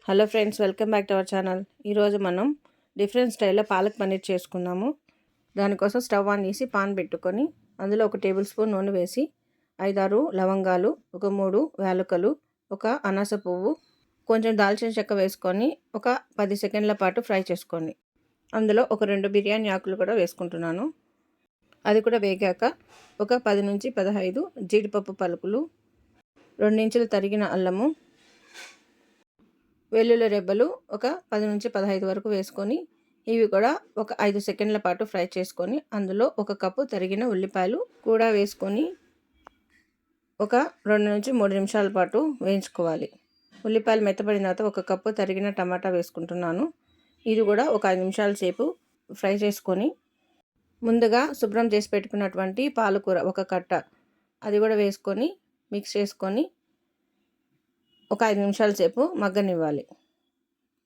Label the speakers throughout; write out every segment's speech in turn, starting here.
Speaker 1: Hello friends, welcome back to our channel. ఈరోజు మనం different స్టైల్లో పాలక్ పన్నీర్ చేసుకుందాము. దానికోసం స్టవ్ ఆన్ చేసి పాన్ పెట్టుకొని అందులో 1 టేబుల్ స్పూన్ నూనె వేసి 5-6 లవంగాలు, ఒక 3 యాలకులు, ఒక అనాస పువ్వు, కొంచెం దాల్చిన చెక్క వేసుకొని ఒక 10 సెకండ్ల పాటు ఫ్రై చేసుకోండి. అందులో ఒక 2 బిర్యానీ ఆకులు కూడా వేసుకుంటున్నాను. అది కూడా వేగాక ఒక 10 నుంచి 15 జీడిపప్పు పలుకులు, 2 ఇంచులు తరిగిన అల్లము, వెల్లుల్లి రెబ్బలు ఒక 10 నుంచి 15 వరకు వేసుకొని ఇవి కూడా ఒక 5 సెకండ్ల పాటు ఫ్రై చేసుకొని అందులో 1 కప్పు తరిగిన ఉల్లిపాయలు కూడా వేసుకొని ఒక 2 నుంచి 3 నిమిషాల పాటు వేయించుకోవాలి. ఉల్లిపాయలు మెత్తబడిన తర్వాత 1 కప్పు తరిగిన టమాటా వేసుకుంటున్నాను. ఇది కూడా ఒక 5 నిమిషాల సేపు ఫ్రై చేసుకొని ముందుగా శుభ్రం చేసి పెట్టుకున్నటువంటి పాలకూర 1 కట్ట అది కూడా వేసుకొని మిక్స్ చేసుకొని ఒక 5 నిమిషాల సేపు మగ్గనివ్వాలి.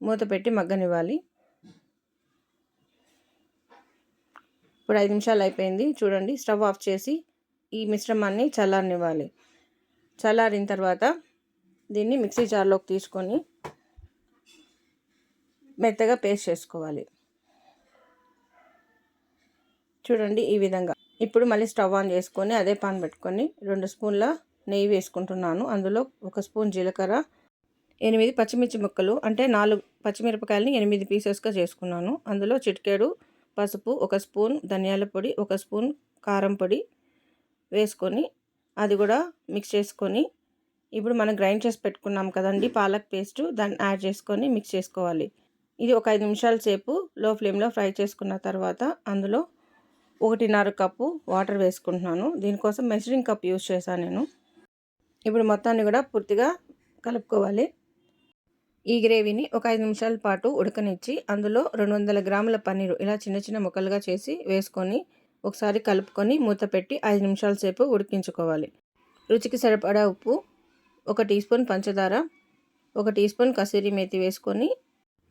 Speaker 1: మూత పెట్టి మగ్గనివ్వాలి. ఇప్పుడు 5 నిమిషాలు అయిపోయింది. చూడండి, స్టవ్ ఆఫ్ చేసి ఈ మిశ్రమాన్ని చల్లారనివ్వాలి. చల్లారిన తర్వాత దీన్ని మిక్సీ జార్లోకి తీసుకొని మెత్తగా పేస్ట్ చేసుకోవాలి. చూడండి, ఈ విధంగా. ఇప్పుడు మళ్ళీ స్టవ్ ఆన్ చేసుకొని అదే పాన్ పెట్టుకొని 2 స్పూన్ల నెయ్యి వేసుకుంటున్నాను. అందులో 1 స్పూన్ జీలకర్ర, 8 పచ్చిమిర్చి ముక్కలు, అంటే 4 పచ్చిమిరపకాయలని 8 పీసెస్గా చేసుకున్నాను. అందులో చిటికెడు పసుపు, 1 స్పూన్ ధనియాల పొడి, 1 స్పూన్ కారం పొడి వేసుకొని అది కూడా మిక్స్ చేసుకొని ఇప్పుడు మనం గ్రైండ్ చేసి పెట్టుకున్నాం కదండి పాలక్ పేస్ట్, దాన్ని యాడ్ చేసుకొని మిక్స్ చేసుకోవాలి. ఇది ఒక 5 నిమిషాల సేపు లో ఫ్లేమ్లో ఫ్రై చేసుకున్న తర్వాత అందులో 1.5 కప్పు వాటర్ వేసుకుంటున్నాను. దీనికోసం మెజరింగ్ కప్ యూజ్ చేశాను నేను. ఇప్పుడు మొత్తాన్ని కూడా పూర్తిగా కలుపుకోవాలి. ఈ గ్రేవీని ఒక 5 నిమిషాల పాటు ఉడకనిచ్చి అందులో 200 గ్రాముల పన్నీరు ఇలా చిన్న చిన్న ముక్కలుగా చేసి వేసుకొని ఒకసారి కలుపుకొని మూత పెట్టి 5 నిమిషాల సేపు ఉడికించుకోవాలి. రుచికి సరిపడా ఉప్పు, 1 టీ స్పూన్ పంచదార, 1 టీ స్పూన్ కసూరి మేతి వేసుకొని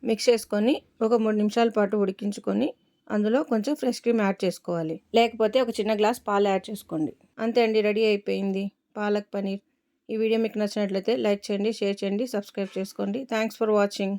Speaker 1: మిక్స్ చేసుకొని ఒక 3 నిమిషాల పాటు ఉడికించుకొని అందులో కొంచెం ఫ్రెష్ క్రీమ్ యాడ్ చేసుకోవాలి. లేకపోతే ఒక చిన్న గ్లాస్ పాలు యాడ్ చేసుకోండి. అంతే అండి, రెడీ అయిపోయింది పాలక్ పన్నీర్. ఈ వీడియో మీకు నచ్చినట్లయితే లైక్ చేయండి, షేర్ చేయండి, సబ్స్క్రైబ్ చేసుకోండి. Thanks for watching.